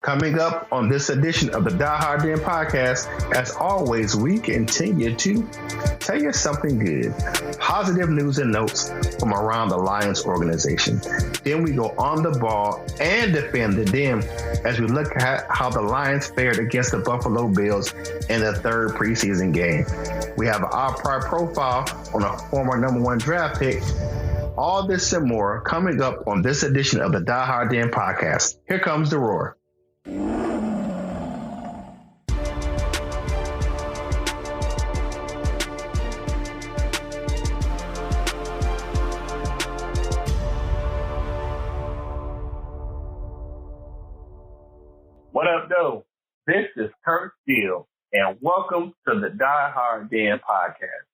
Coming up on this edition of the Die Hard Den podcast, as always, we continue to tell you something good. Positive news and notes from around the Lions organization. Then we go on the ball and defend the Den as we look at how the Lions fared against the Buffalo Bills in the third preseason game. We have an off-prior profile on a former number one draft pick. All this and more coming up on this edition of the Die Hard Den podcast. Here comes the roar. What up, though? This is Kurt Steele, and welcome to the Die Hard Den podcast.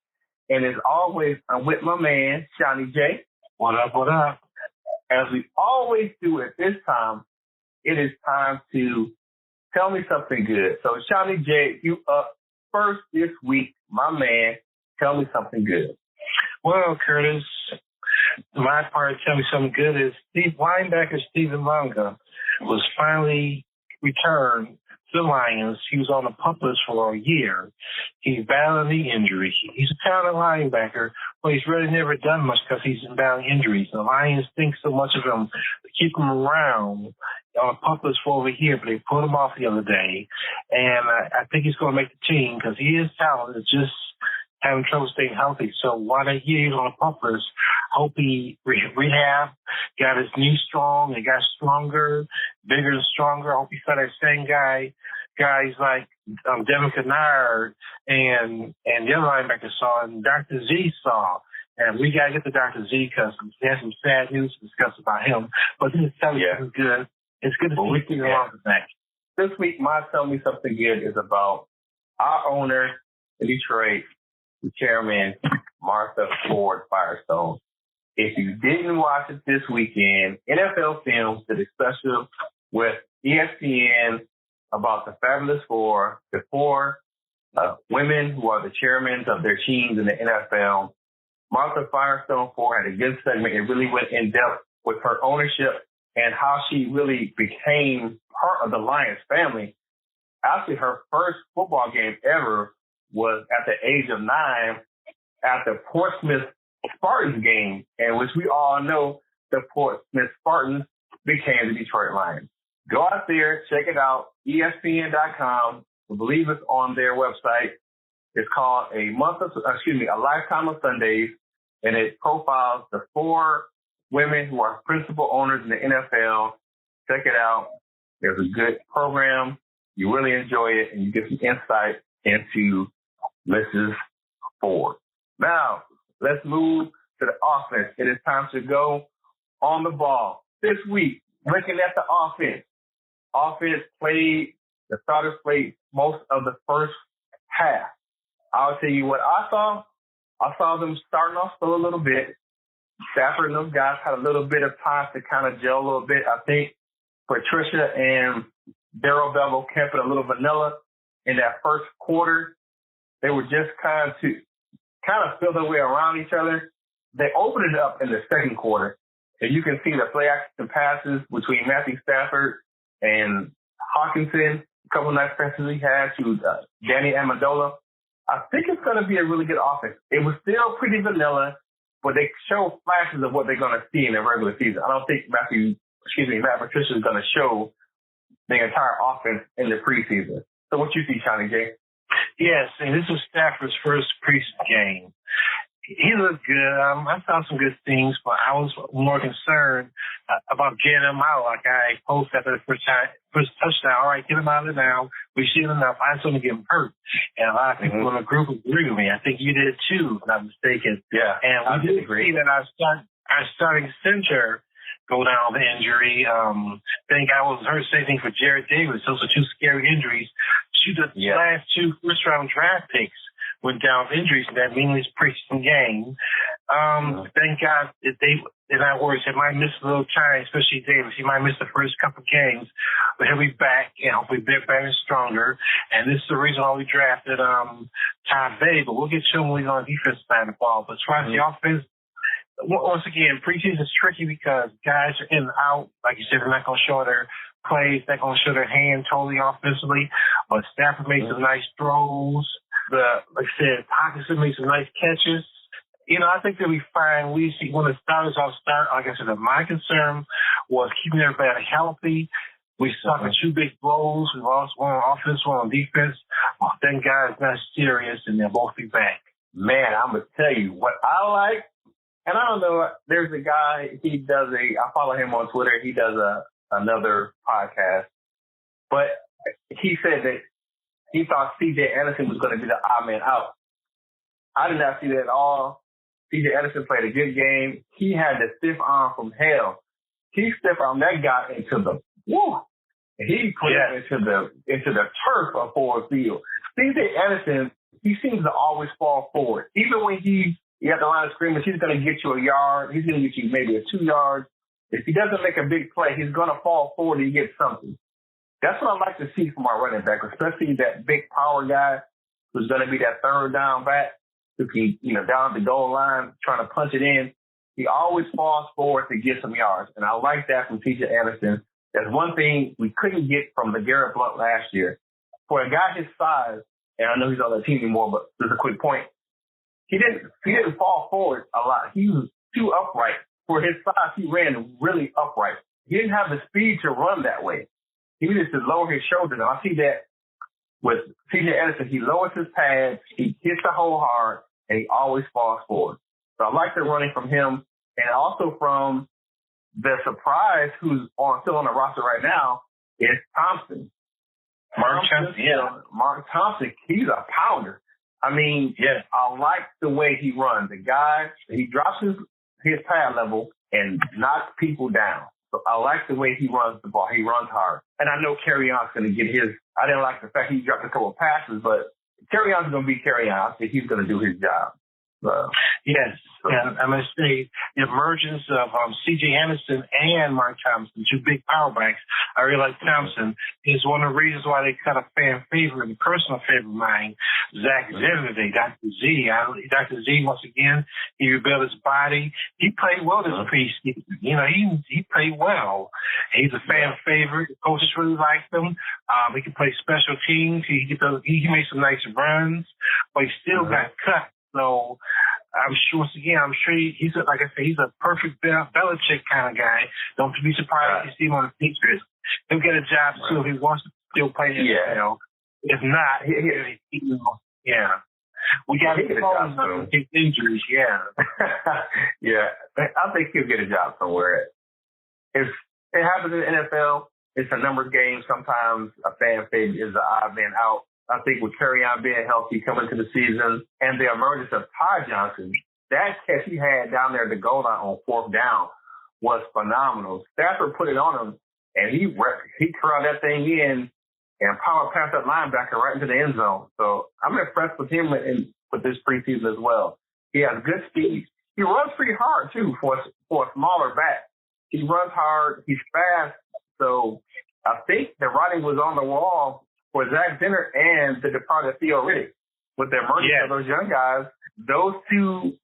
And as always, I'm with my man, Seany J. What up, what up? As we always do at this time, it is time to tell me something good. So, Seany J, you up first this week. My man, tell me something good. Well, Curtis, my part tell me something good is linebacker Stephen Longa was finally returned to the Lions. He was on the pup list for a year. He's battling the injury. He's a talented linebacker, but he's really never done much because he's been battling injuries. The Lions think so much of him to keep him around on a pup list for over here, but they put him off the other day. And I think he's going to make the team because he is talented. It's just having trouble staying healthy. So while that year he's on a pup list, hope he rehab, got his knee strong, and got stronger, bigger and stronger. I hope he saw that same guys like Devin Kennard and the other linebacker saw and Dr. Z saw. And we got to get to Dr. Z because we have some sad news to discuss about him. But this is telling you good. It's good to see you along with that. This week, my Tell Me Something Good is about our owner in Detroit, the chairman, Martha Ford Firestone. If you didn't watch it this weekend, NFL Films did a special with ESPN about the Fabulous Four, the four women who are the chairmen of their teams in the NFL. Martha Firestone Ford had a good segment. It really went in depth with her ownership and how she really became part of the Lions family. Actually, her first football game ever was at the age of 9 at the Portsmouth Spartans game, and which we all know the Portsmouth Spartans became the Detroit Lions. Go out there, check it out, ESPN.com. I believe it's on their website. It's called A Lifetime of Sundays, and it profiles the four women who are principal owners in the NFL. Check it out. There's a good program. You really enjoy it, and you get some insight into Mrs. Ford. Now, let's move to the offense. It is time to go on the ball. This week, looking at the offense. The starters played most of the first half. I'll tell you what I saw. I saw them starting off slow a little bit. Stafford and those guys had a little bit of time to kind of gel a little bit. I think Patricia and Darrell Bevel kept it a little vanilla in that first quarter. They were just kind of feel their way around each other. They opened it up in the second quarter, and you can see the play action passes between Matthew Stafford and Hawkinson, a couple of nice passes he had to Danny Amendola. I think it's going to be a really good offense. It was still pretty vanilla, but they show flashes of what they're going to see in the regular season. I don't think Matt Patricia is going to show the entire offense in the preseason. So what you see, Seany J? Yes, and this was Stafford's first preseason game. He looked good. I saw some good things, but I was more concerned about getting him out. Like I posted after the first touchdown. All right, get him out of there now. We've seen enough. I just want to get him hurt. And a lot of people in the group agree with me. I think you did too, if I'm not mistaken. Yeah, and we did see that our starting center go down with injury. Think I was heard same thing for Jared Davis. Those are two scary injuries. The last two first-round draft picks went down with injuries in that meaningless preseason game. Thank God that in other words, it might miss a little time, especially Davis. He might miss the first couple of games, but he'll be back and hopefully better and stronger. And this is the reason why we drafted Ty Bay, but we'll get to him when we go on the defense side of the ball. But as far as the offense, once again, preseason is tricky because guys are in and out. Like you said, they're not going to show their plays that going to show their hand totally offensively. But Stafford made some nice throws. Like I said, Hawkinson made some nice catches. You know, I think they'll be fine. We see when the starters all start, like I said, my concern was keeping everybody healthy. We suffered two big blows. We lost one on offense, one on defense. Oh, thank God it's not serious, and they'll both be back. Man, I'm going to tell you what I like. And I don't know, there's a guy, I follow him on Twitter. He does another podcast. But he said that he thought C.J. Anderson was going to be the odd man out. I did not see that at all. C.J. Anderson played a good game. He had the stiff arm from hell. He stiff armed that guy into the woo. He put it into the turf of Ford Field. C.J. Anderson, he seems to always fall forward. Even when you have the line of scrimmage, he's going to get you a yard. He's going to get you maybe a 2 yards. If he doesn't make a big play, he's going to fall forward and get something. That's what I like to see from our running back, especially that big power guy who's going to be that third down back who can, down the goal line, trying to punch it in. He always falls forward to get some yards. And I like that from C.J. Anderson. That's one thing we couldn't get from LeGarrette Blount last year. For a guy his size, and I know he's on the team anymore, but just a quick point. He didn't fall forward a lot. He was too upright. For his size, he ran really upright. He didn't have the speed to run that way. He needed to lower his shoulders. And I see that with C.J. Anderson. He lowers his pads, he hits the hole hard, and he always falls forward. So I like the running from him, and also from the surprise who's still on the roster right now is Thompson. Mark Thompson, he's a pounder. I mean, I like the way he runs. The guy, he drops his pad level and knocks people down. So I like the way he runs the ball. He runs hard. And I know Kerryon's going to get his. I didn't like the fact he dropped a couple of passes, but Kerryon's going to be Kerryon. I think he's going to do his job. Yes, and I must say the emergence of C.J. Anderson and Mark Thompson, two big power backs. I really like Thompson. Is one of the reasons why they cut a fan favorite and personal favorite of mine, Zach Zenner today, Dr. Z. Dr. Z, once again, he rebuilt his body. He played well this preseason. He played well. He's a fan favorite. The coaches really liked him. He can play special teams. He made some nice runs, but he still got cut. So I'm sure he's a perfect Belichick kind of guy. Don't be surprised if you see him on the Patriots. He'll get a job too if he wants to still play in the NFL. If not, we got to get his injuries. Yeah, I think he'll get a job somewhere. If it happens in the NFL, it's a number of games. Sometimes a fan favorite is the odd man out. I think with Kerryon being healthy coming to the season and the emergence of Ty Johnson, that catch he had down there at the goal line on fourth down was phenomenal. Stafford put it on him, and he curled that thing in and power passed that linebacker right into the end zone. So I'm impressed with him with this preseason as well. He has good speed. He runs pretty hard, too, for a smaller back. He runs hard. He's fast. So I think the writing was on the wall for Zach Zenner and the departed Theo Riddick. With the emergence of those young guys, those two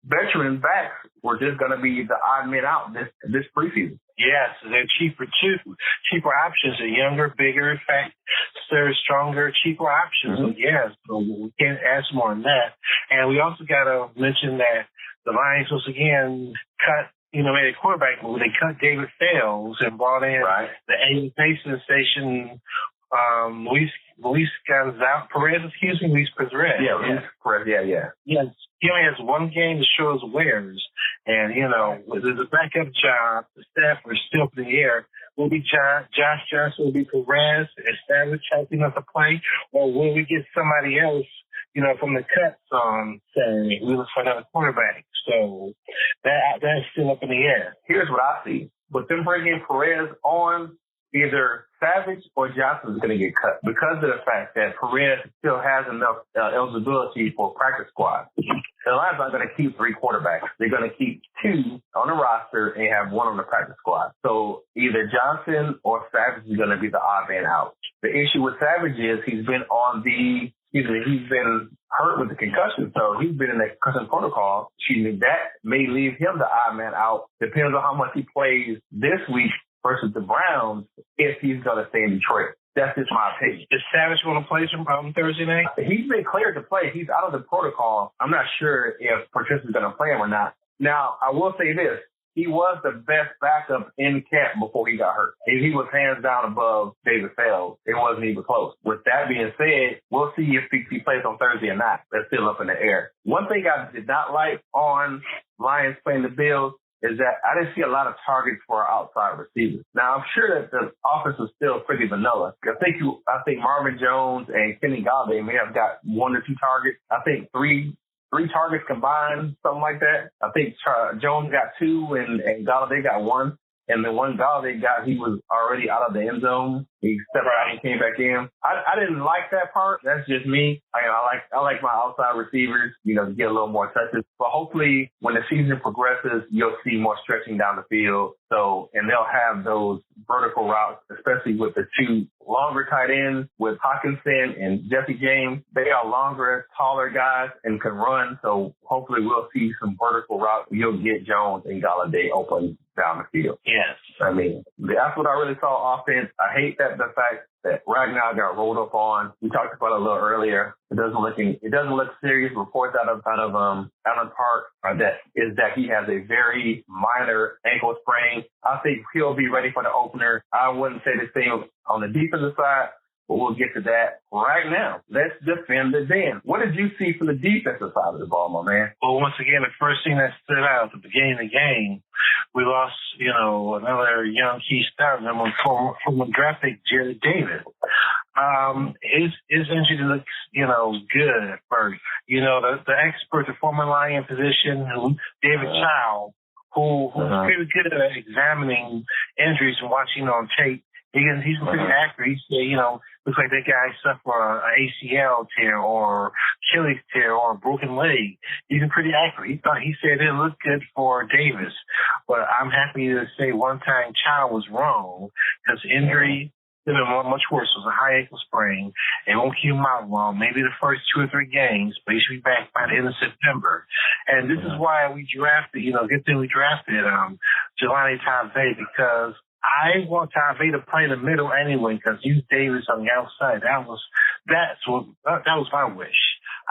veteran backs were just going to be the odd men out this preseason. Yes, they're cheaper too. Cheaper options. They're younger, bigger, faster, stronger, cheaper options. So we can't ask more than that. And we also got to mention that the Lions once again made a quarterback move. They cut David Fales and brought in the A sensation. Luis Perez. Yes, he only has one game to show his wares. And, there's a backup job. The staff are still up in the air. Will be Josh Johnson, will be Perez, established, helping us to play, or will we get somebody else, from the cuts on Saturday? We look for another quarterback. So that's still up in the air. Here's what I see. With them bringing Perez on, either Savage or Johnson is going to get cut because of the fact that Perez still has enough eligibility for practice squad. The Lions aren't going to keep 3 quarterbacks. They're going to keep 2 on the roster and have 1 on the practice squad. So either Johnson or Savage is going to be the odd man out. The issue with Savage is he's been hurt with the concussion, so he's been in the concussion protocol. That may leave him the odd man out. Depends on how much he plays this week versus the Browns if he's going to stay in Detroit. That's just my opinion. Is Savage going to play on Thursday night? He's been cleared to play. He's out of the protocol. I'm not sure if Patricia's going to play him or not. Now, I will say this. He was the best backup in camp before he got hurt. He was hands down above David Fells. It wasn't even close. With that being said, we'll see if he plays on Thursday or not. That's still up in the air. One thing I did not like on Lions playing the Bills is that I didn't see a lot of targets for our outside receivers. Now, I'm sure that the offense is still pretty vanilla. I think Marvin Jones and Kenny Galladay may have got 1 or 2 targets. I think three targets combined, something like that. I think Jones got 2 and Galladay got 1. And the one Galladay got, he was already out of the end zone. He stepped out and came back in. I didn't like that part. That's just me. I like my outside receivers, to get a little more touches. But hopefully when the season progresses, you'll see more stretching down the field. And they'll have those vertical routes, especially with the 2 longer tight ends with Hawkinson and Jesse James. They are longer, taller guys and can run. So hopefully we'll see some vertical routes. You'll get Jones and Galladay open down the field. Yes. I mean, that's what I really saw offense. I hate that the fact that Ragnar got rolled up on. We talked about it a little earlier. It doesn't look serious. Reports out of Allen Park are that he has a very minor ankle sprain. I think he'll be ready for the opener. I wouldn't say the same on the defensive side, but we'll get to that right now. Let's defend the den. What did you see from the defensive side of the ball, my man? Well, once again, the first thing that stood out at the beginning of the game, we lost, another young key star, from draft pick Jerry Davis. His injury looks, good at first. The expert, the former Lion position, David Chow, who's pretty good at examining injuries and watching on tape. He's pretty accurate. He said, looks like that guy suffered an ACL tear or Achilles tear or a broken leg. He's pretty accurate. He said it looked good for Davis. But I'm happy to say one time Chow was wrong because injury could have been much worse. It was a high ankle sprain. It won't keep him out long, maybe the first 2 or 3 games, but he should be back by the end of September. And this is why we drafted, good thing we drafted Jelani Tave, because I want Tave to play in the middle anyway because use Davis on the outside. That was my wish.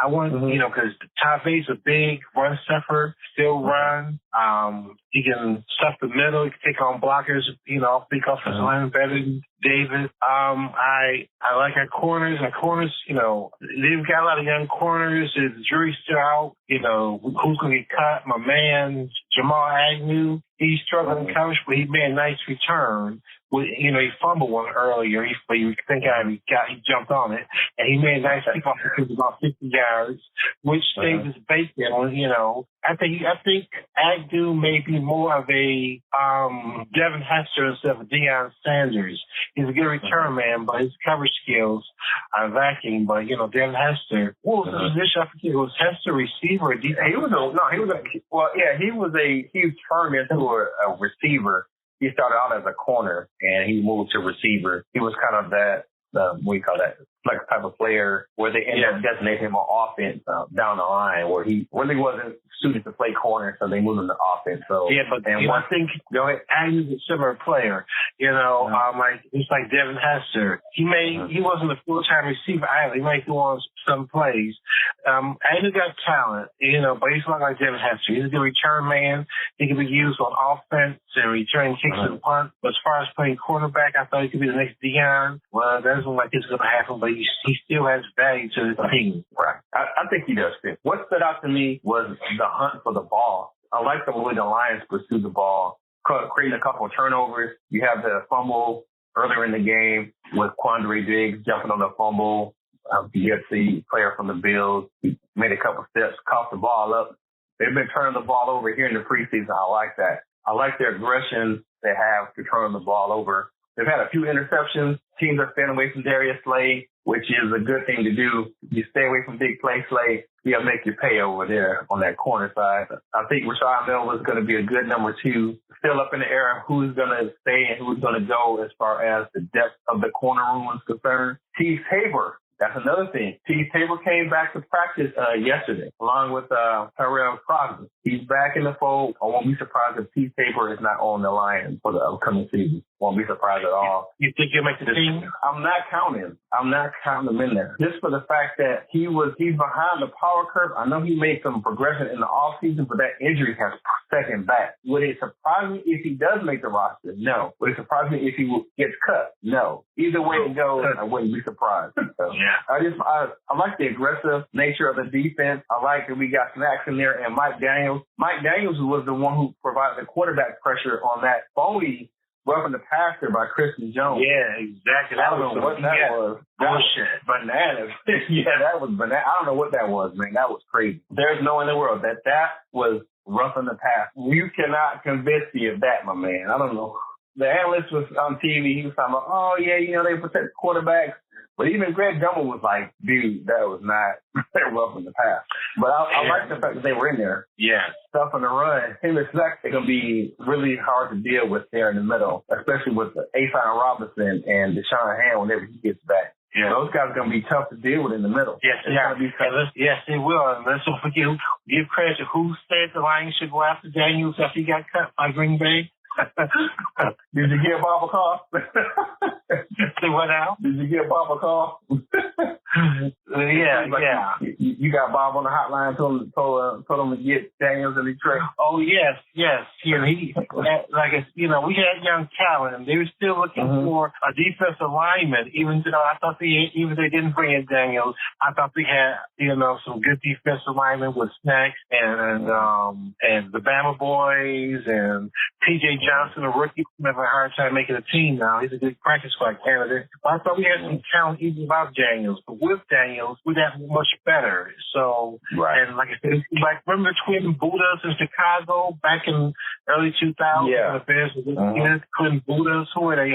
I want, because Tave's a big run stuffer, still run. He can stuff the middle. He can take on blockers, big offensive line better than Davis. I like our corners. Our corners, they've got a lot of young corners. The jury's still out. Who's going to get cut? My man, Jamal Agnew, he's struggling in coverage, but he made a nice return. He fumbled one earlier, but you think he jumped on it, and he made a nice kickoff because about 50 yards, which saved his bacon. I think Agnew may be more of a Devin Hester instead of Deion Sanders. He's a good return man, but his coverage skills are lacking. But Devin Hester, what was the position? I forget. Was Hester receiver or defense? He turned into a receiver. He started out as a corner and he moved to receiver. He was kind of that, flex type of player where they ended up designating him on offense down the line where he really wasn't suited to play corner, so they moved him to offense. So I think Agnew's a similar player. Just like Devin Hester. He wasn't a full-time receiver either. He might go on some plays. Agnew got talent, but he's not like Devin Hester. He's a good return man. He can be used on offense and returning kicks and punt. But as far as playing cornerback, I thought he could be the next Deion. Well, that doesn't look like it's going to happen, but he still has value to the team. Right. I think he does fit. What stood out to me was the hunt for the ball. I like the way the Lions pursued the ball, creating a couple of turnovers. You have the fumble earlier in the game with Quandre Diggs jumping on the fumble. You get the player from the Bills. He made a couple steps, caught the ball up. They've been turning the ball over here in the preseason. I like that. I like their aggression they have to turn the ball over. They've had a few interceptions. Teams are staying away from Darius Slay, which is a good thing to do. You stay away from big play Slay, he'll make you pay over there on that corner side. I think Rashad Melvin is going to be a good number 2. Still up in the air who's going to stay and who's going to go as far as the depth of the corner room is concerned. T. Tabor. That's another thing. T. Tabor came back to practice yesterday, along with Terrell Crosby. He's back in the fold. I won't be surprised if T. Tabor is not on the Lions for the upcoming season. Won't be surprised at all. You think he'll make the team? I'm not counting him in there. Just for the fact that he's behind the power curve. I know he made some progression in the offseason, but that injury has set him back. Would it surprise me if he does make the roster? No. Would it surprise me if he gets cut? No. Either way it goes, I wouldn't be surprised. So, yeah. I like the aggressive nature of the defense. I like that we got Snacks in there and Mike Daniels. Mike Daniels was the one who provided the quarterback pressure on that phony roughing the passer by Christian Jones. Yeah, exactly. I don't know what that was. Bullshit. Bananas. Yeah, that was bananas. I don't know what that was, man. That was crazy. There's no in the world that was roughing the passer. You cannot convince me of that, my man. I don't know. The analyst was on TV. He was talking about, oh, yeah, they protect quarterbacks. But even Greg Gumbel was like, dude, that was not roughing the pass. But I like the fact that they were in there. Yeah. Stuff on the run. Him and Snacks are going to be really hard to deal with there in the middle, especially with Asan Robinson and Deshaun Hand whenever he gets back. Yeah. Those guys are going to be tough to deal with in the middle. Yes, yes, they will. And let's don't forget, give credit to who said the Lions should go after Daniels after he got cut by Green Bay. Did you give Bob a call? Say what now? Did you give Bob a call? Yeah. You got Bob on the hotline, told him to get Daniels in Detroit. Oh yes. Yeah, he we had young talent, and they were still looking for a defensive lineman. Even though I thought even they didn't bring in Daniels, I thought they had some good defensive linemen with Snacks and the Bama boys and P.J. Johnson, a rookie, who have a hard time making a team now. He's a good practice squad candidate. But I thought we had some talent even without Daniels. But with Daniels, we'd have much better. So, and like I said, remember the twin Buddhas in Chicago back in early 2000s? Yeah. The Bears were twin Buddhas. Who were they?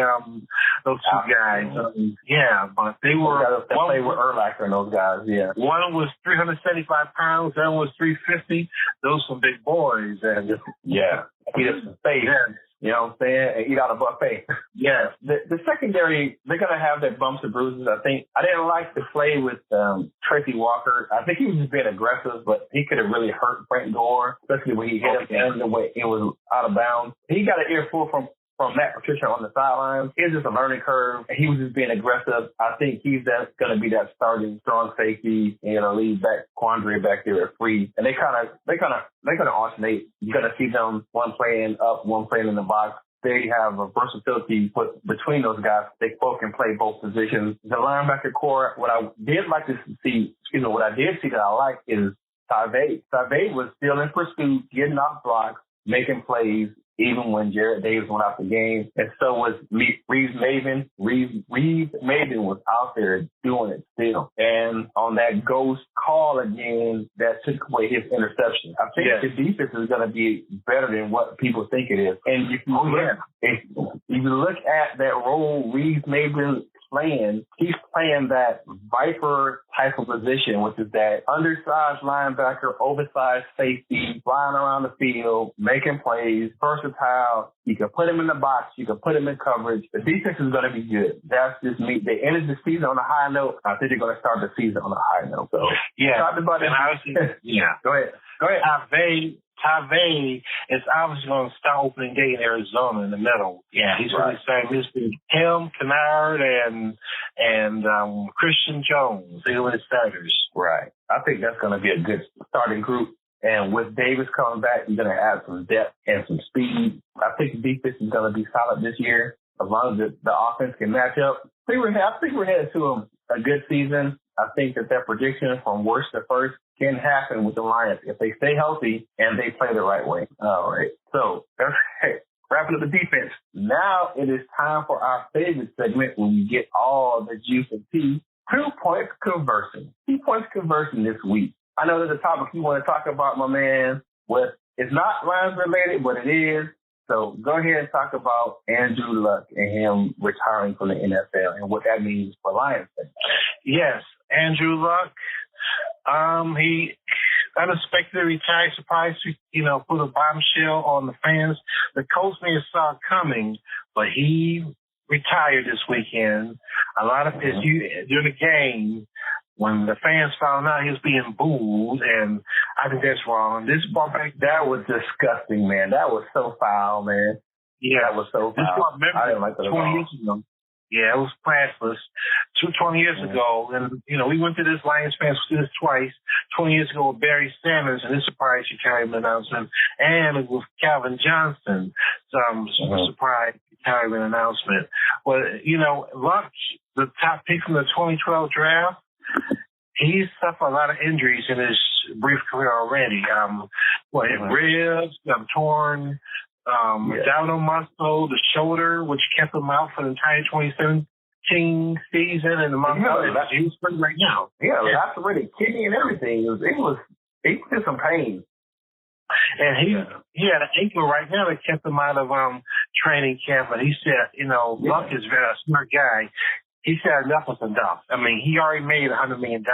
Those two guys. But they were. They played with Urlacher and those guys, yeah. One was 375 pounds, the other was 350. Those some big boys. And eat up some space. Yeah. You know what I'm saying? And eat out a buffet. Yeah. The secondary, they're going to have their bumps and bruises, I think. I didn't like the play with Tracy Walker. I think he was just being aggressive, but he could have really hurt Frank Gore, especially when he hit him and the way it was out of bounds. He got an earful from Matt Patricia on the sidelines. It's just a learning curve. He was just being aggressive. I think he's going to be that starting strong safety, lead back Quandre back there at free. And they kind of alternate. You're going to see them one playing up, one playing in the box. They have a versatility put between those guys. They both can play both positions. The linebacker core, what I did see that I like is Tavay. Tavay was still in pursuit, getting off blocks, making plays, even when Jared Davis went out the game. And so was Reeves Maven. Reeves Maven was out there doing it still. And on that ghost call again, that took away his interception. I think the defense is going to be better than what people think it is. And if you look at that role Reeves Maven playing, he's playing that Viper type of position, which is that undersized linebacker, oversized safety, flying around the field, making plays, versatile. You can put him in the box. You can put him in coverage. The defense is going to be good. That's just me. They ended the season on a high note. I think they're going to start the season on a high note. So, Go ahead. Tavay is obviously going to start opening day in Arizona in the middle. Yeah, he's really saying this is him, Kennard, and Christian Jones. They were the starters. Right. I think that's going to be a good starting group. And with Davis coming back, you're going to add some depth and some speed. I think the defense is going to be solid this year, as long as the offense can match up. I think we're headed to a good season. I think that prediction from worst to first can happen with the Lions if they stay healthy and they play the right way. All right. So, wrapping up the defense. Now it is time for our favorite segment when we get all the juice and tea. 2 points conversing. 2 points conversing this week. I know there's a topic you want to talk about, my man. It's not Lions related, but it is. So go ahead and talk about Andrew Luck and him retiring from the NFL and what that means for Lions fans. Yes, Andrew Luck. He unexpectedly retired, surprised, put a bombshell on the fans. The coach may have saw it coming, but he retired this weekend. A lot of this during the game, when the fans found out he was being booed, and I think that's wrong. That was disgusting, man. That was so foul, man. Yeah, that was so this foul. one, remember, I didn't like that at 20 all. years ago. Yeah, it was classless. 20 years ago, and we went to this Lions fans this twice. 20 years ago with Barry Sanders and his surprise retirement announcement, and with Calvin Johnson, some surprise retirement announcement. Well, Luck, the top pick from the 2012 draft, he's suffered a lot of injuries in his brief career already. Ribs, torn. Abdominal muscle, the shoulder, which kept him out for the entire 2017 season, and among others, he was hurt right now. Yeah, lacerated kidney and everything. He was in some pain. And he had an ankle right now that kept him out of training camp. But he said, Luck is a very smart guy. He said enough was enough. I mean, he already made $100 million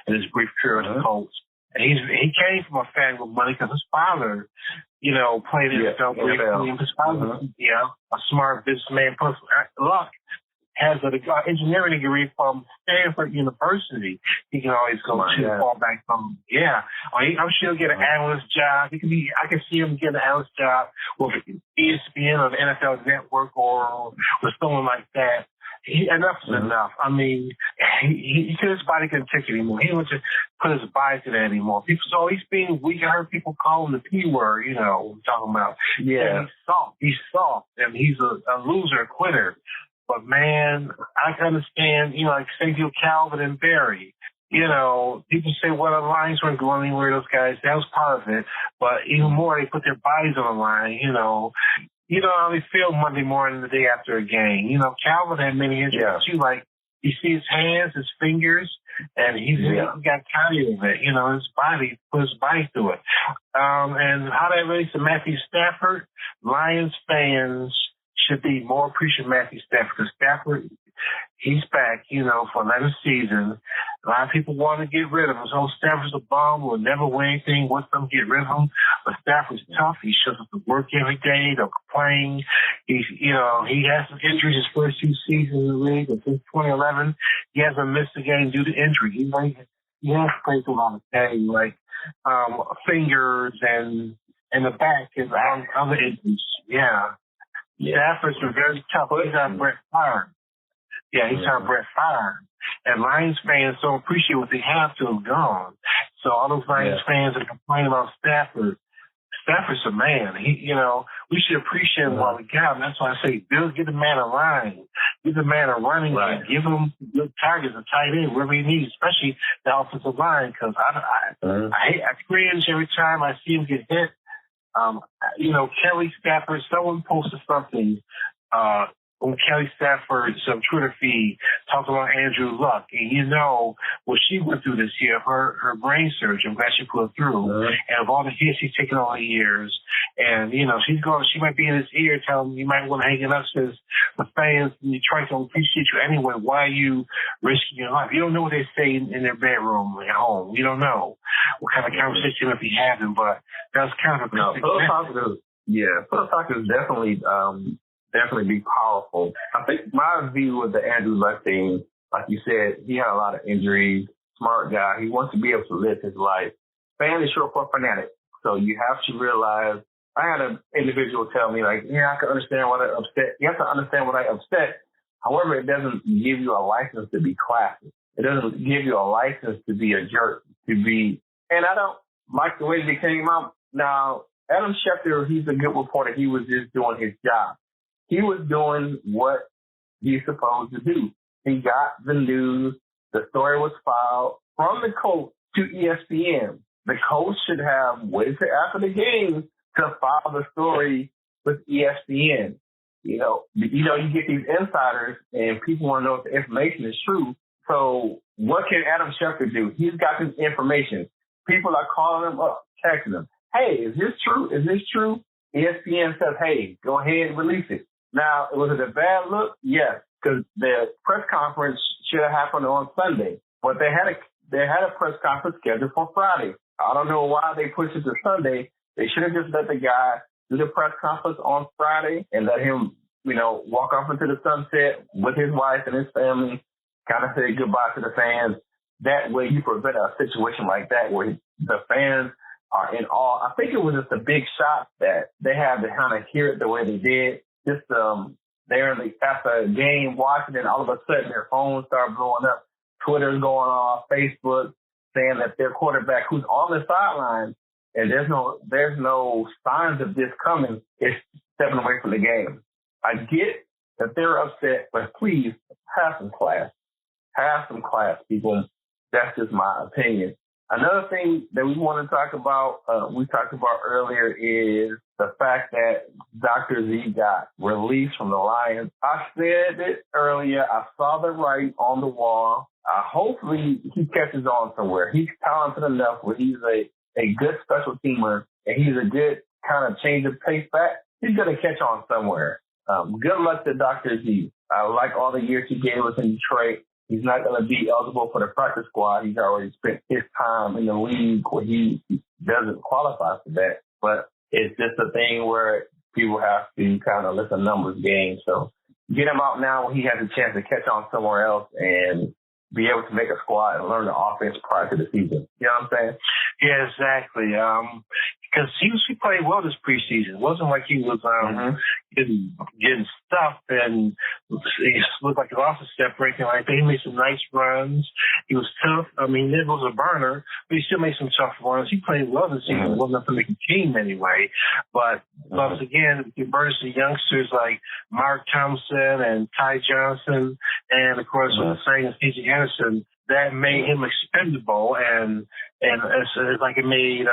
in his brief career as a coach. And he came from a family with money because his father, played in the NFL. His father, a smart businessman. Luck has an engineering degree from Stanford University. He can always go to fall back from. I'm sure he'll get an analyst job. I can see him get an analyst job with ESPN or the NFL Network or with someone like that. Enough is enough. I mean, his body couldn't take it anymore. He didn't put his body to that anymore. People say, he's being weak. I heard people call him the P word, we're talking about. Yeah. And he's soft. And he's a loser, a quitter. But, man, I can understand, like Samuel Calvin and Barry. People say, well, the Lions weren't going anywhere, those guys. That was part of it. But even more, they put their bodies on the line, You know how they feel Monday morning, the day after a game. Calvin had many injuries too. Like, you see his hands, his fingers, and he got tired of it. His body, put his body through it. And how that relates to Matthew Stafford, Lions fans should be more appreciative of Matthew Stafford, because Stafford, he's back, for another season. A lot of people want to get rid of him. So Stafford's a bum, will never win anything, wants them to get rid of him. But Stafford's tough. He shows up to work every day. Don't complain. He has some injuries his first 2 seasons in the league, but since 2011, he hasn't missed a game due to injury. He has played a lot of days, like fingers and the back and other injuries. Stafford's been very tough. He's on Brett Favre. He's on Brett Favre. And Lions fans don't appreciate what they have to have gone. So all those Lions fans that complain about Stafford's a man. We should appreciate him while we got him. That's why I say, get the man a line. Give the man a running game. Give him good targets, a tight end, wherever he needs, especially the offensive line, because I cringe every time I see him get hit. Kelly Stafford, someone posted something on Kelly Stafford's Twitter feed talking about Andrew Luck. And what she went through this year, her brain surgery, I'm glad she put it through. And of all the hits she's taken all the years. And, she might be in his ear telling him you might want to hang it up, says the fans in Detroit don't appreciate you anyway. Why are you risking your life? You don't know what they say in their bedroom at home. You don't know what kind of conversation you might be having, but that's kind of a philosophical definitely be powerful. I think my view of the Andrew Luck thing, like you said, he had a lot of injuries, smart guy. He wants to be able to live his life. Fan is short for fanatic. So you have to realize, I had an individual tell me, like, I can understand why they're upset. You have to understand why they're upset. However, it doesn't give you a license to be classy. It doesn't give you a license to be a jerk, and I don't like the way they came out. Now, Adam Schefter, he's a good reporter. He was just doing his job. He was doing what he's supposed to do. He got the news. The story was filed from the coach to ESPN. The coach should have waited after the game to file the story with ESPN. You get these insiders and people want to know if the information is true. So what can Adam Schefter do? He's got this information. People are calling him up, texting him. Hey, is this true? Is this true? ESPN says, hey, go ahead and release it. Now, was it a bad look? Yes, because the press conference should have happened on Sunday, but they had a press conference scheduled for Friday. I don't know why they pushed it to Sunday. They should have just let the guy do the press conference on Friday and let him, walk off into the sunset with his wife and his family, kind of say goodbye to the fans. That way you prevent a situation like that where the fans are in awe. I think it was just a big shock that they had to kind of hear it the way they did. Just they're after a game watching, and all of a sudden their phones start blowing up. Twitter's going off, Facebook saying that their quarterback, who's on the sideline, and there's no signs of this coming, is stepping away from the game. I get that they're upset, but please have some class. Have some class, people. That's just my opinion. Another thing that we want to talk about, we talked about earlier, is the fact that Dr. Z got released from the Lions. I said it earlier. I saw the writing on the wall. Hopefully he catches on somewhere. He's talented enough where he's a good special teamer, and he's a good kind of change of pace back. He's going to catch on somewhere. Good luck to Dr. Z. I like all the years he gave us in Detroit. He's not going to be eligible for the practice squad. He's already spent his time in the league where he doesn't qualify for that. But it's just a thing where people have to kind of let the numbers game. So get him out now when he has a chance to catch on somewhere else and be able to make a squad and learn the offense prior to the season. You know what I'm saying? Yeah, exactly. Because he played well this preseason. It wasn't like he was getting stuffed and he looked like he lost a step or anything like that. He made some nice runs. He was tough. I mean, it was a burner, but he still made some tough runs. He played well this season. It wasn't enough to make a team anyway. But once again, the burst of youngsters like Mark Thompson and Ty Johnson, and of course with the Saints, C.J. Anderson, that made him expendable, and it's like it made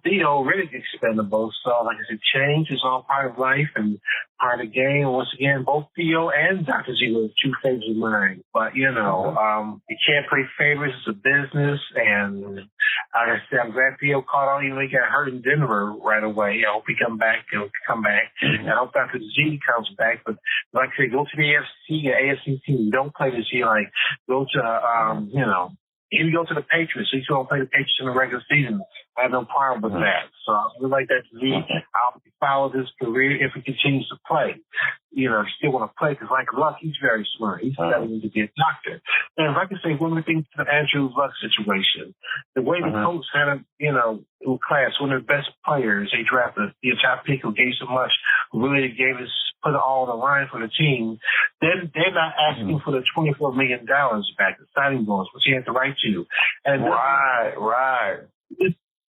Theo really expendable. So, like I said, change is all part of life and part of the game. Once again, both Theo and Dr. Z were two favorites of mine. But, you can't play favorites. It's a business. And like I said, I'm glad Theo caught on, even though he got hurt in Denver right away. I hope he come back. He'll come back. And I hope Dr. Z comes back. But like I said, go to the AFC, AFC team. Don't play this year. Like, go to, even go to the Patriots. So you don't play the Patriots in the regular season. I have no problem with that. So I would like that to be. I'll follow his career if he continues to play. You still want to play because, like Luck, he's very smart. He's studying to be a doctor. And if I can say one more thing to the Andrew Luck situation, the way the coach had him, in class, one of the best players they drafted, the top pick who gave so much, who really put it all on the line for the team, then they're not asking for the $24 million back, the signing bonus, which he had the right to. And right.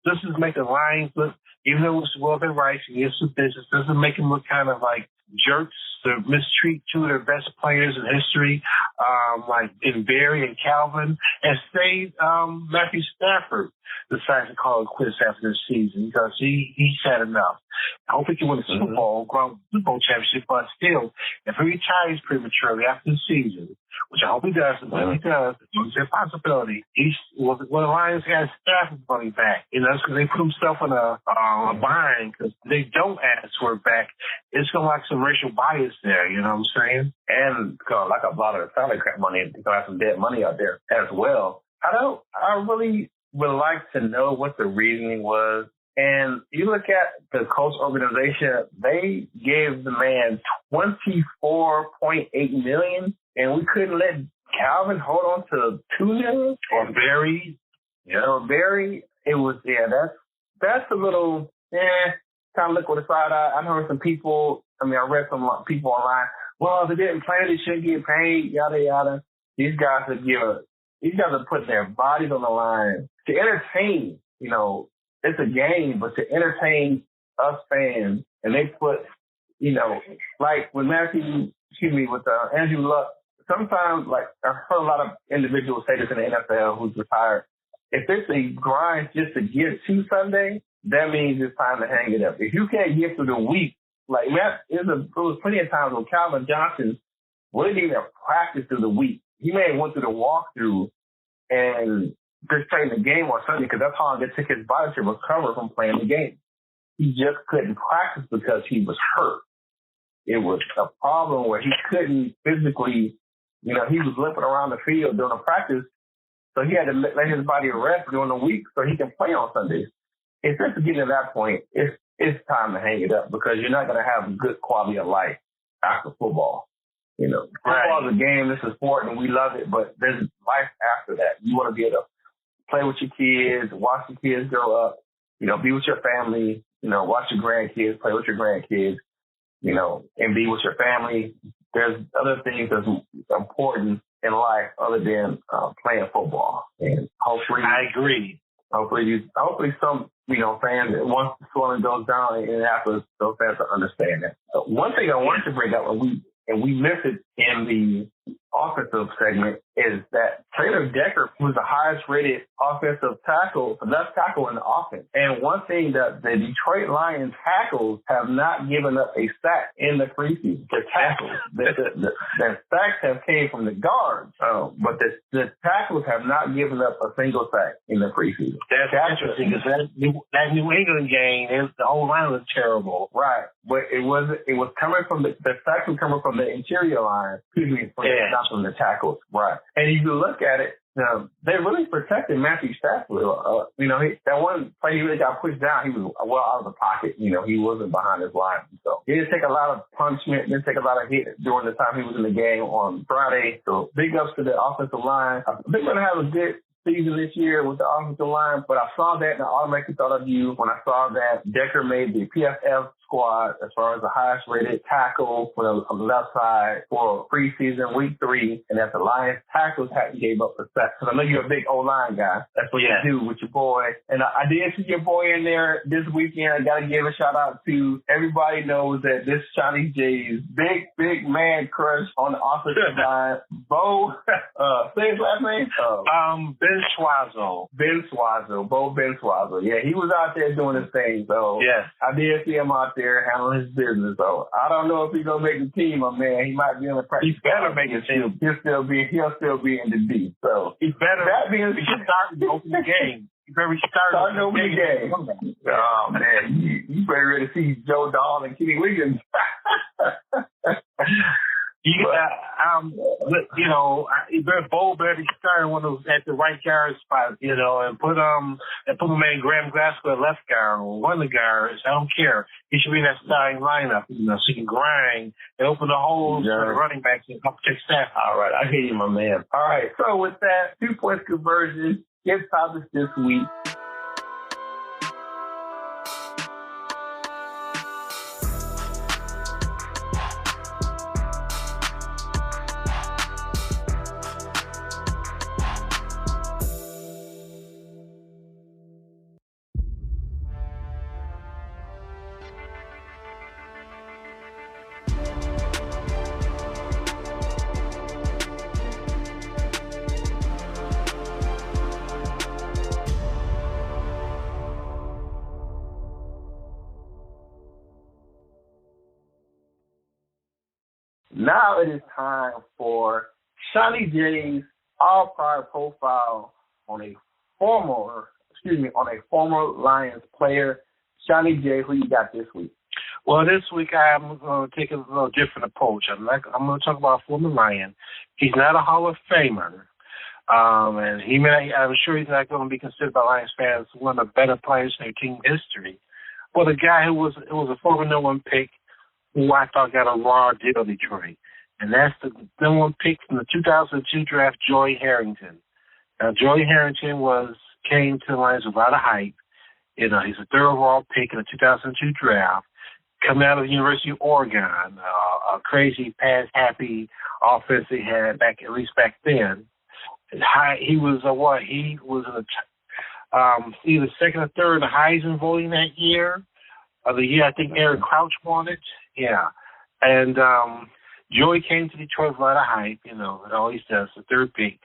This is making Lions look, even though it's well their rights and it's a business, doesn't make them look kind of like jerks to mistreat two of their best players in history, like in Barry and Calvin, and say Matthew Stafford decides to call it quits after this season because he's had enough. I hope he can win a Super Bowl, Super Bowl championship, but still, if he retires prematurely after the season, which I hope he does, and when he does, it's a possibility. When the Lions got Stafford money back, it's because they put himself in a bind because they don't ask for it back. It's going to like some racial bias there, you know what I'm saying? And like a lot of the salary cap money, they're going to have some dead money out there as well. I really would like to know what the reasoning was. And you look at the Colts organization, they gave the man $24.8 million, and we couldn't let Calvin hold on to $2 million or Barry. Or Barry. It was that's a little kind of look with a side eye. I heard some people. I read some people online. Well, if they didn't play, they shouldn't get paid. Yada yada. These guys are putting their bodies on the line to entertain. It's a game, but to entertain us fans, and they put, like with with Andrew Luck, sometimes, like, I've heard a lot of individuals say this in the NFL who's retired. If it's a grind just to get to Sunday, that means it's time to hang it up. If you can't get through the week, like, there was plenty of times when Calvin Johnson wouldn't even practice through the week. He may have went through the walkthrough and just playing the game on Sunday because that's how long it took his body to recover from playing the game. He just couldn't practice because he was hurt. It was a problem where he couldn't physically, he was limping around the field during the practice, so he had to let his body rest during the week so he can play on Sundays. If it's getting to that point, it's time to hang it up because you're not going to have good quality of life after football. Football is a game, it's a sport, and we love it, but there's life after that. You want to be able to play with your kids, watch your kids grow up, be with your family, watch your grandkids, play with your grandkids, and be with your family. There's other things that's important in life other than playing football. And hopefully, I agree. Hopefully some, fans, once the swelling goes down in Indianapolis, those fans will understand that. So one thing I wanted to bring up, and we missed it in the offensive segment, is that Taylor Decker was the highest rated offensive tackle, left tackle in the offense. And one thing that the Detroit Lions tackles have not given up a sack in the preseason. The tackles, the sacks have came from the guards, but the tackles have not given up a single sack in the preseason. That's interesting because that New England game, the whole line was terrible. Right, but it was coming from the sacks were coming from the interior line. Not from the tackles, right? And if you look at it, they really protected Matthew Stafford. That one play he really got pushed down. He was well out of the pocket. He wasn't behind his line, so he didn't take a lot of punishment, didn't take a lot of hit during the time he was in the game on Friday. So big ups to the offensive line. I think we're gonna have a good season this year with the offensive line, but I saw that and I automatically thought of you when I saw that Decker made the PFF squad as far as the highest rated tackle on the left side for preseason week 3, and that the Lions tackles hadn't gave up for sacks. Because I know you're a big O-line guy. That's what you do with your boy. And I did see your boy in there this weekend. I got to give a shout out to everybody knows that this Shawnee J's big man crush on the offensive line. Bo, say his last name? Ben Schwazo. Bo Suazo. Yeah, he was out there doing his thing. So yes, I did see him out there handling his business. So I don't know if he's gonna make the team, my man. He might be on the practice. He better make the team. He'll still be in the D. So he better. That means he should start and open the game. You better start and open the game. Oh man, you better ready to see Joe Dahl and Kenny Wiggins. Bo better start one of those at the right guard spot, and put him in Graham Glasgow at left guard or one of the guards. I don't care. He should be in that starting lineup, so he can grind and open the holes for the running backs and help protect staff. All right, I hear you, my man. All right, so with that, 2-point conversion, gift topics this week. Now it is time for Shawnee J's all-prior profile on a former Lions player. Shawnee J, who you got this week? Well, this week I'm going to take a little different approach. I'm going to talk about a former Lion. He's not a Hall of Famer, and I'm sure he's not going to be considered by Lions fans one of the better players in their team history. But a guy who was a former number 1 pick, who I thought got a raw deal in Detroit. And that's the number 1 pick from the 2002 draft, Joey Harrington. Now, Joey Harrington came to the Lions with a lot of hype. He's a third overall pick in the 2002 draft, coming out of the University of Oregon, a crazy pass-happy offense they had back then. He was either second or third in the Heisman voting that year. The year I think Eric Crouch won it. Yeah. And Joey came to Detroit with a lot of hype, it always does, the third pick.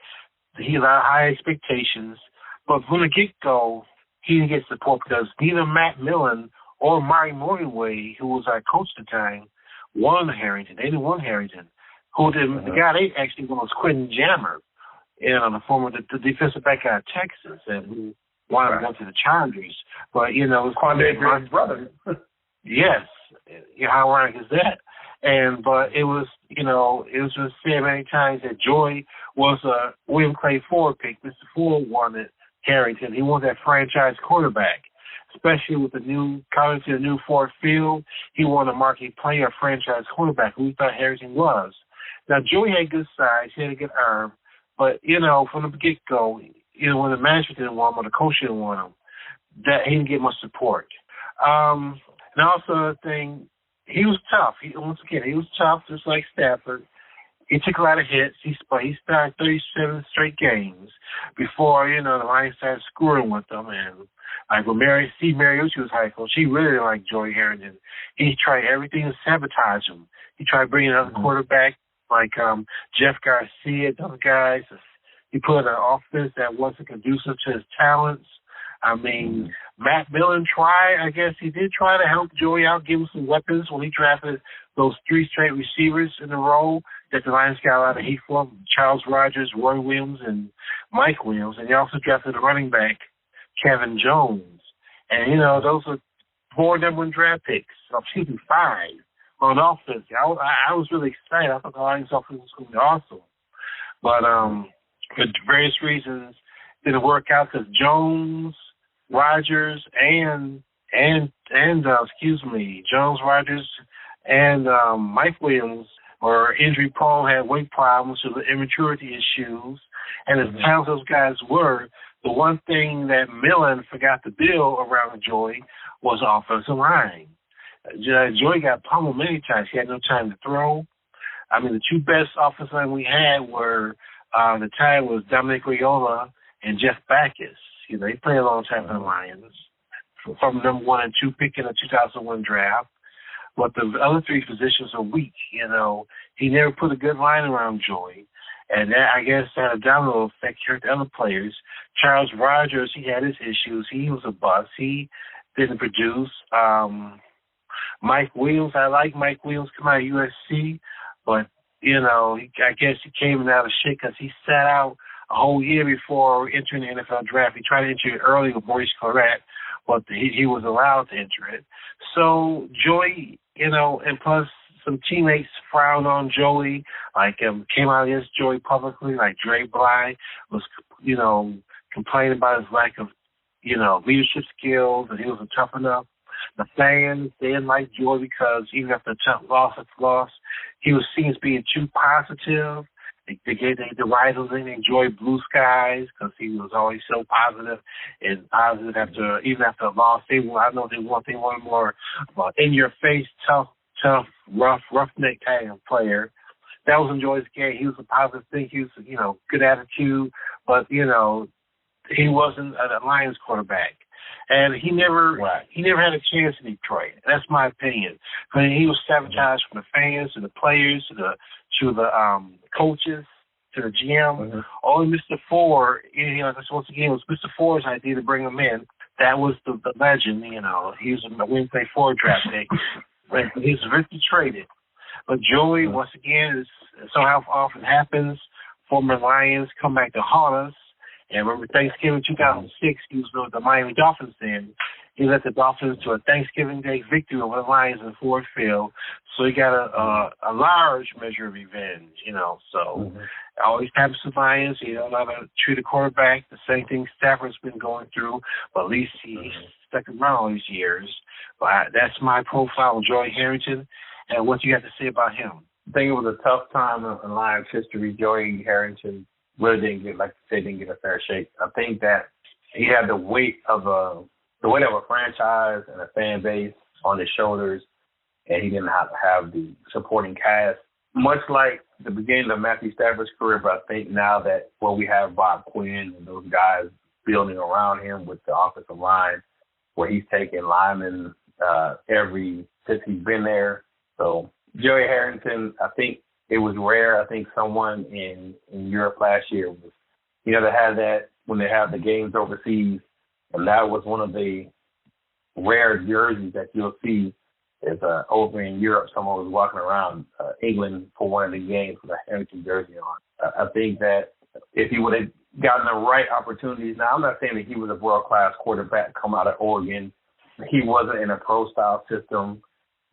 He had a lot of high expectations. But from the get-go, he didn't get support because neither Matt Millen or Mari Morganway, who was our coach at the time, won Harrington. They didn't want Harrington. The guy they actually won was Quentin Jammer, the defensive back out of Texas, and who wanted to go to the Chargers. But, it was Quandre Green's brother. Yes. How ironic is that? But it was just said many times that Joey was a William Clay Ford pick. Mr. Ford wanted Harrington. He wanted that franchise quarterback, especially with coming to the new Ford Field. He wanted a marquee player, franchise quarterback, who he thought Harrington was. Now, Joey had good size. He had a good arm. But, from the get-go, when the management didn't want him or the coach didn't want him, that he didn't get much support. And also the thing, he was tough. He was tough, just like Stafford. He took a lot of hits. He started 37 straight games before, the Lions started screwing with them. And like when Steve Mariucci was high school, she really didn't like Joey Harrington. He tried everything to sabotage him. He tried bringing another quarterback like Jeff Garcia, those guys. He put an offense that wasn't conducive to his talents. I mean, Matt Millen he did try to help Joey out, give him some weapons when he drafted those 3 straight receivers in a row that the Lions got a lot of heat for, Charles Rogers, Roy Williams, and Mike Williams. And he also drafted a running back, Kevin Jones. And, those are 4 number 1 draft picks, 5 on offense. I was really excited. I thought the Lions offense was going to be awesome. But for various reasons, didn't work out because Jones, Rogers, Jones, Rogers, and Mike Williams were injury prone, had weight problems, so the immaturity issues. And as talented those guys were, the one thing that Millen forgot to build around Joey was the offensive line. Joey got pummeled many times. He had no time to throw. I mean, the 2 best offensive line we had were the time was Dominic Raiola and Jeff Backus. They played a long time for the Lions from number 1 and 2 pick in the 2001 draft. But the other 3 positions are weak. He never put a good line around Joey. And that, I guess, had a domino effect hurt the other players. Charles Rogers, he had his issues. He was a bust. He didn't produce. Mike Williams, I like Mike Williams coming out of USC, but, I guess he came out of shit because he sat out a whole year before entering the NFL draft. He tried to enter it early with Maurice Clarett, but he was allowed to enter it. So Joey, and plus some teammates frowned on Joey, came out against Joey publicly, like Dre Bly was, complaining about his lack of, leadership skills, and he wasn't tough enough. The fans, they didn't like Joey because even after a tough loss, he was seen as being too positive. They derided him and enjoyed blue skies because he was always so positive even after a loss. They wanted more in your face, tough, roughneck kind of player. That was Joey's game. He was a positive thing. He was, good attitude, but he wasn't a Lions quarterback. And he never had a chance in Detroit. That's my opinion. I mean, he was sabotaged from the fans to the players to the coaches to the GM. Only Mr. Ford, once again, it was Mr. Ford's idea to bring him in. That was the legend. He was a Wednesday Ford draft pick. He was eventually traded. But Joey, once again, so how often happens, former Lions come back to haunt us. And remember Thanksgiving 2006, he was with the Miami Dolphins then. He led the Dolphins to a Thanksgiving Day victory over the Lions in Ford Field. So he got a large measure of revenge, So always happens to Lions. You don't know how to treat a quarterback. The same thing Stafford's been going through, but at least he's stuck around all these years. But that's my profile on Joey Harrington. And what do you have to say about him? I think it was a tough time in Lions history. Joey Harrington really didn't get a fair shake. I think that he had the weight of a franchise and a fan base on his shoulders, and he didn't have the supporting cast. Much like the beginning of Matthew Stafford's career, but I think now that we have Bob Quinn and those guys building around him with the offensive line, where he's taken linemen since he's been there. So Joey Harrington, I think it was rare. I think someone in Europe last year was, they had that when they have the games overseas, and that was one of the rare jerseys that you'll see is over in Europe. Someone was walking around England for one of the games with a Harrington jersey on. I think that if he would have gotten the right opportunities, now I'm not saying that he was a world-class quarterback come out of Oregon. He wasn't in a pro-style system.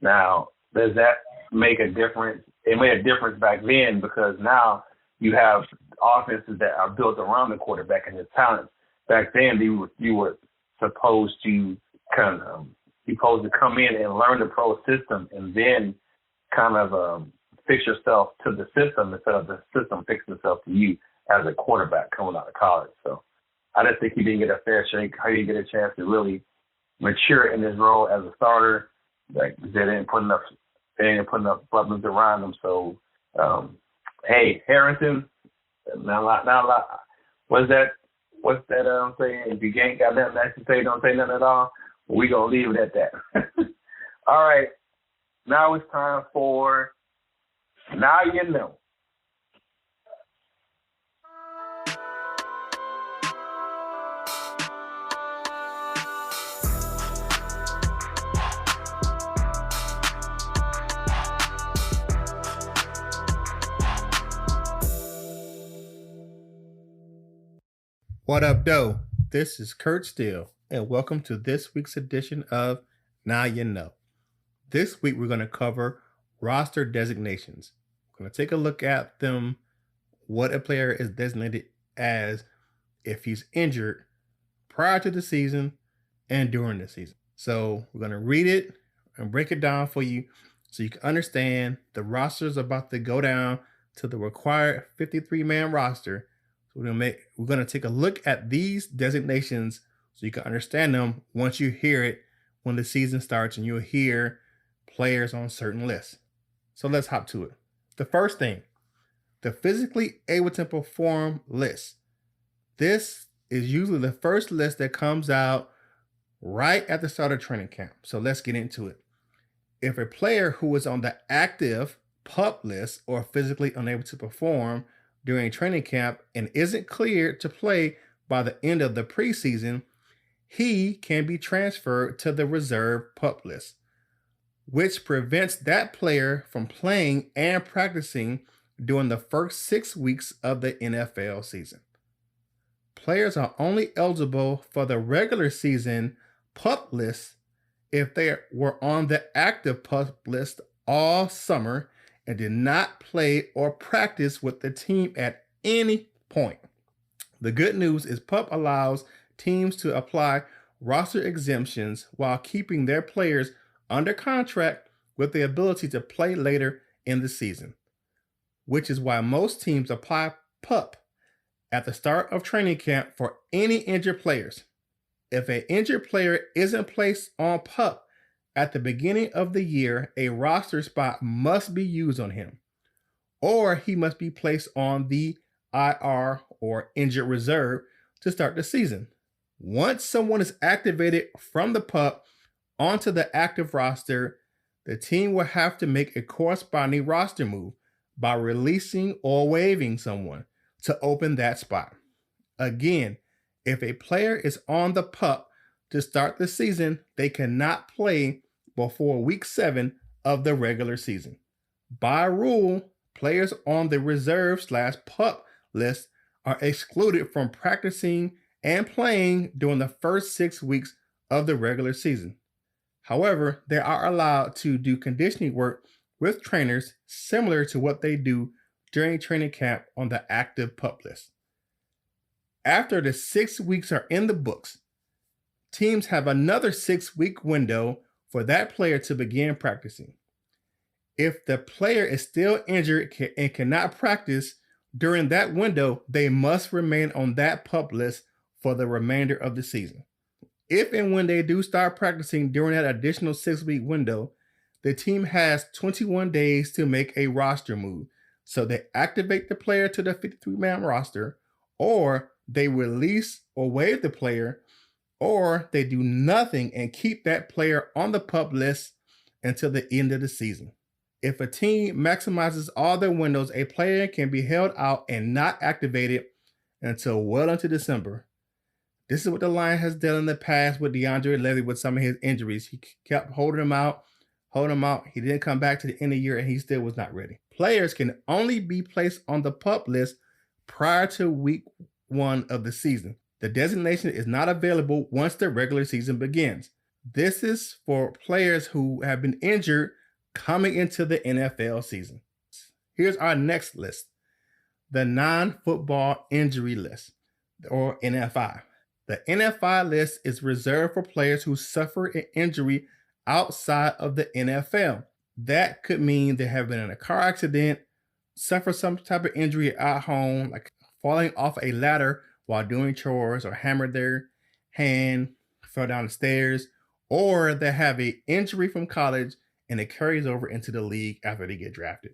Now, does that make a difference? It made a difference back then because now you have offenses that are built around the quarterback and his talents. Back then, you were supposed to come in and learn the pro system and then fix yourself to the system instead of the system fixing itself to you as a quarterback coming out of college. So I just think he didn't get a fair shake. He didn't get a chance to really mature in his role as a starter. Like they didn't put enough buttons around him. So, hey, Harrington, not a lot. What's that saying? If you ain't got nothing nice to say, don't say nothing at all. We gonna leave it at that. All right. Now it's time for Now You Know. What up, though? This is Kurt Steele, and welcome to this week's edition of Now You Know. This week, we're going to cover roster designations. We're going to take a look at them, what a player is designated as if he's injured prior to the season and during the season. So we're going to read it and break it down for you so you can understand the roster is about to go down to the required 53-man roster. We're going to take a look at these designations so you can understand them once you hear it when the season starts and you'll hear players on certain lists. So let's hop to it. The first thing, the physically able to perform list. This is usually the first list that comes out right at the start of training camp. So let's get into it. If a player who is on the active PUP list or physically unable to perform during training camp and isn't cleared to play by the end of the preseason, he can be transferred to the reserve PUP list, which prevents that player from playing and practicing during the first 6 weeks of the NFL season. Players are only eligible for the regular season PUP list if they were on the active PUP list all summer and did not play or practice with the team at any point. The good news is PUP allows teams to apply roster exemptions while keeping their players under contract with the ability to play later in the season, which is why most teams apply PUP at the start of training camp for any injured players. If an injured player isn't placed on PUP at the beginning of the year, a roster spot must be used on him, or he must be placed on the IR or injured reserve to start the season. Once someone is activated from the PUP onto the active roster, the team will have to make a corresponding roster move by releasing or waiving someone to open that spot. Again, if a player is on the PUP to start the season, they cannot play before week 7 of the regular season. By rule, players on the reserve/PUP list are excluded from practicing and playing during the first 6 weeks of the regular season. However, they are allowed to do conditioning work with trainers similar to what they do during training camp on the active PUP list. After the 6 weeks are in the books, teams have another 6-week window for that player to begin practicing. If the player is still injured and cannot practice during that window, they must remain on that PUP list for the remainder of the season. If and when they do start practicing during that additional 6-week window, the team has 21 days to make a roster move. So they activate the player to the 53-man roster, or they release or waive the player, or they do nothing and keep that player on the PUP list until the end of the season. If a team maximizes all their windows, a player can be held out and not activated until well into December. This is what the Lions has done in the past with DeAndre Levy with some of his injuries. He kept holding him out. He didn't come back to the end of the year, and he still was not ready. Players can only be placed on the PUP list prior to week 1 of the season. The designation is not available once the regular season begins. This is for players who have been injured coming into the NFL season. Here's our next list, the non-football injury list, or NFI. The NFI list is reserved for players who suffer an injury outside of the NFL. That could mean they have been in a car accident, suffer some type of injury at home, like falling off a ladder while doing chores or hammered their hand, fell down the stairs, or they have an injury from college and it carries over into the league after they get drafted.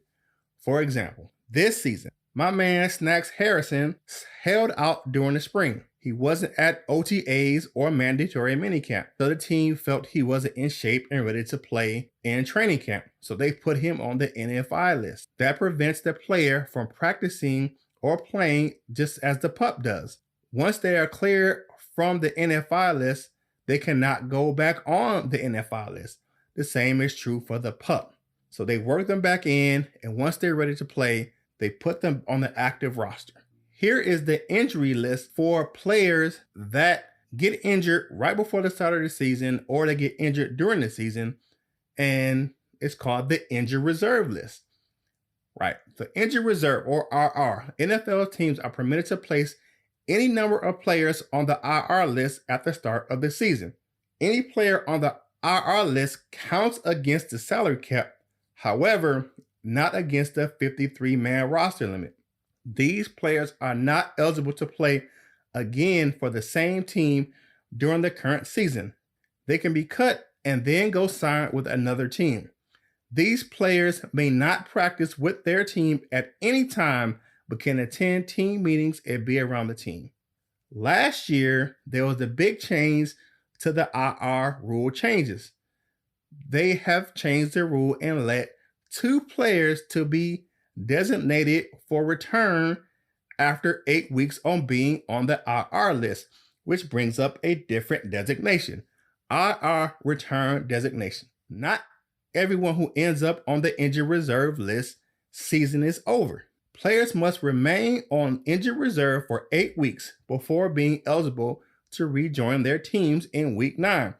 For example, this season, my man Snacks Harrison held out during the spring. He wasn't at OTAs or mandatory minicamp, so the team felt he wasn't in shape and ready to play in training camp, so they put him on the NFI list. That prevents the player from practicing or playing just as the pup does. Once they are cleared from the NFI list, they cannot go back on the NFI list. The same is true for the pup. So they work them back in, and once they're ready to play, they put them on the active roster. Here is the injury list for players that get injured right before the start of the season or they get injured during the season, and it's called the injured reserve list. Right. The injured reserve, or IR, NFL teams are permitted to place any number of players on the IR list at the start of the season. Any player on the IR list counts against the salary cap, however, not against the 53-man roster limit. These players are not eligible to play again for the same team during the current season. They can be cut and then go sign with another team. These players may not practice with their team at any time, but can attend team meetings and be around the team. Last year, there was a big change to the IR rule changes. They have changed the rule and let 2 players to be designated for return after 8 weeks on being on the IR list, which brings up a different designation. IR return designation. Not everyone who ends up on the injured reserve list season is over. Players must remain on injured reserve for 8 weeks before being eligible to rejoin their teams in week 9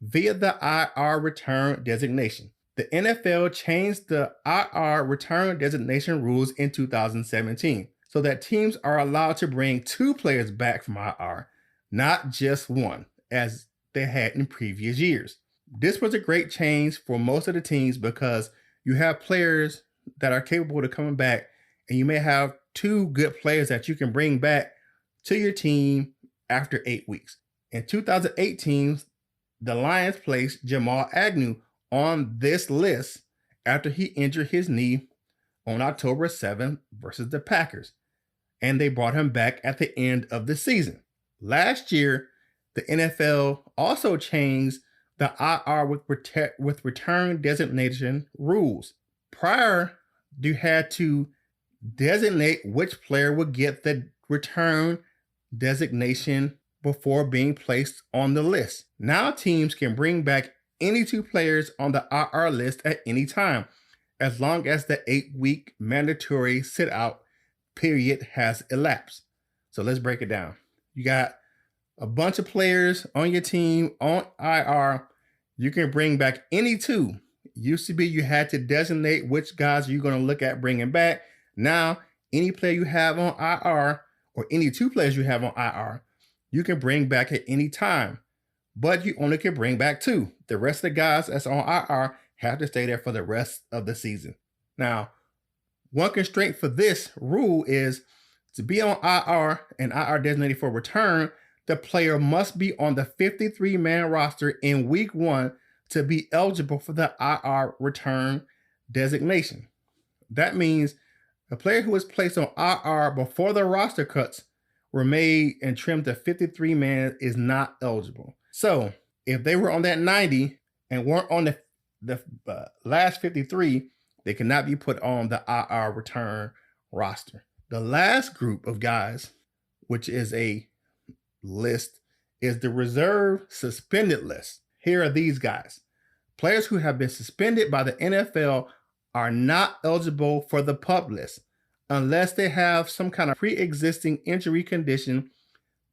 via the IR return designation. The NFL changed the IR return designation rules in 2017 so that teams are allowed to bring 2 players back from IR, not just 1, as they had in previous years. This was a great change for most of the teams because you have players that are capable of coming back, and you may have 2 good players that you can bring back to your team after 8 weeks. In 2018, the Lions placed Jamal Agnew on this list after he injured his knee on October 7th versus the Packers, and they brought him back at the end of the season. Last year, the NFL also changed the IR with return designation rules. Prior, you had to designate which player would get the return designation before being placed on the list. Now teams can bring back any 2 players on the IR list at any time, as long as the 8-week mandatory sit-out period has elapsed. So let's break it down. You got a bunch of players on your team on IR. You can bring back any 2. Used to be you had to designate which guys you're going to look at bringing back. Now, any player you have on IR, or any 2 players you have on IR, you can bring back at any time, but you only can bring back 2. The rest of the guys that's on IR have to stay there for the rest of the season. Now, one constraint for this rule is to be on IR and IR designated for return, the player must be on the 53-man roster in week 1 to be eligible for the IR return designation. That means a player who was placed on IR before the roster cuts were made and trimmed to 53-man is not eligible. So if they were on that 90 and weren't on the last 53, they cannot be put on the IR return roster. The last group of guys, which is a list, is the reserve suspended list. Here are these guys. Players who have been suspended by the NFL are not eligible for the PUP list unless they have some kind of pre-existing injury condition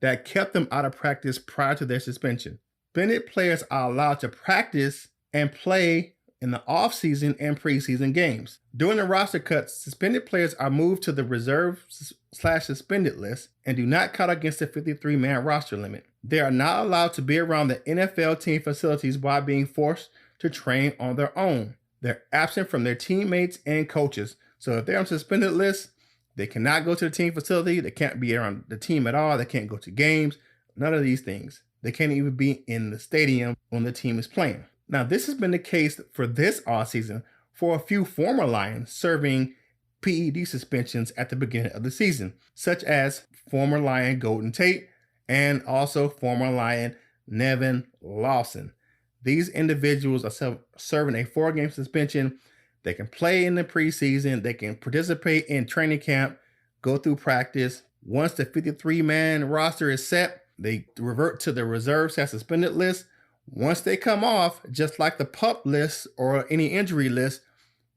that kept them out of practice prior to their suspension. Suspended players are allowed to practice and play in the offseason and preseason games. During the roster cuts, suspended players are moved to the reserve/suspended list and do not count against the 53-man roster limit. They are not allowed to be around the NFL team facilities while being forced to train on their own. They're absent from their teammates and coaches. So if they're on suspended list, They cannot go to the team facility. They can't be around the team at all. They can't go to games. None of these things. They can't even be in the stadium when the team is playing. Now, this has been the case for this offseason for a few former Lions serving PED suspensions at the beginning of the season, such as former Lion Golden Tate and also former Lion Nevin Lawson. These individuals are serving a 4-game suspension. They can play in the preseason. They can participate in training camp, go through practice. Once the 53-man roster is set, they revert to the reserve / suspended list. Once they come off, just like the PUP list or any injury list,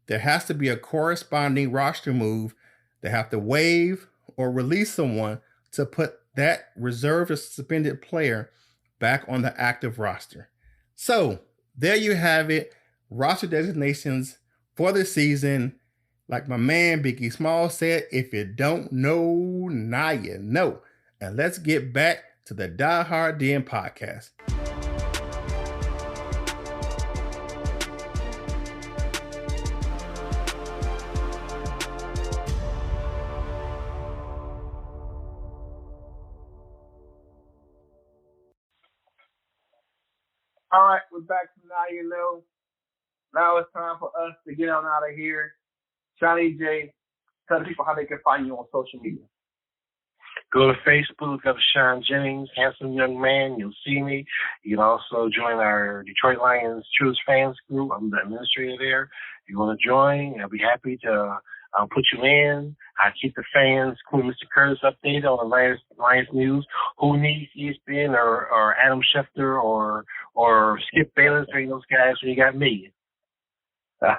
there has to be a corresponding roster move. They have to waive or release someone to put that reserved or suspended player back on the active roster. So there you have it. Roster designations for the season. Like my man Biggie Small said, if you don't know, now you know. And let's get back to the Die Hard Den podcast. All right, we're back to Now You Know. Now it's time for us to get on out of here. Johnny J, tell the people how they can find you on social media. Go to Facebook, go to Sean Jennings, handsome young man. You'll see me. You can also join our Detroit Lions Truest Fans group. I'm the administrator there. If you want to join, I'll be happy to put you in. I keep the fans, including Mr. Curtis, updated on the Lions news. Who needs ESPN or Adam Schefter or Skip Bayless or any of those guys when you got me? All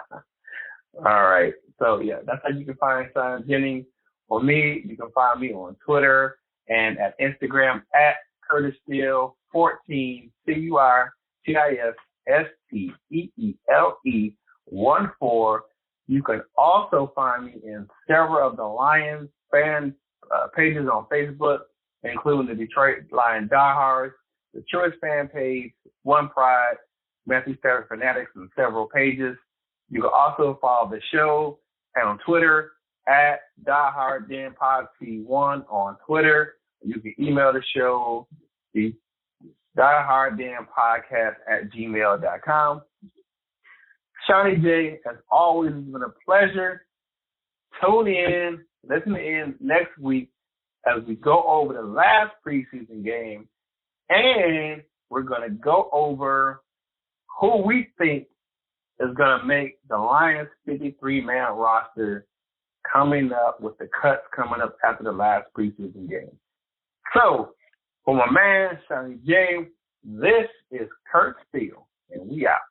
right. So, yeah, that's how you can find Sean Jennings. For me, you can find me on Twitter and at Instagram at CurtisSteele14, CurtisSteele14. You can also find me in several of the Lions fan pages on Facebook, including the Detroit Lion Diehards, the Truist fan page, One Pride, Matthew Stafford Fanatics, and several pages. You can also follow the show and on Twitter at DieHardDenPodC1 on Twitter. You can email the show, the DieHardDenPodcast@gmail.com. Shawnee J, as always, it's been a pleasure. Tune in, listen in next week as we go over the last preseason game, and we're going to go over who we think is going to make the Lions 53-man roster coming up with the cuts coming up after the last preseason game. So, for my man, Shawnee J, this is Kurt Steele, and we out.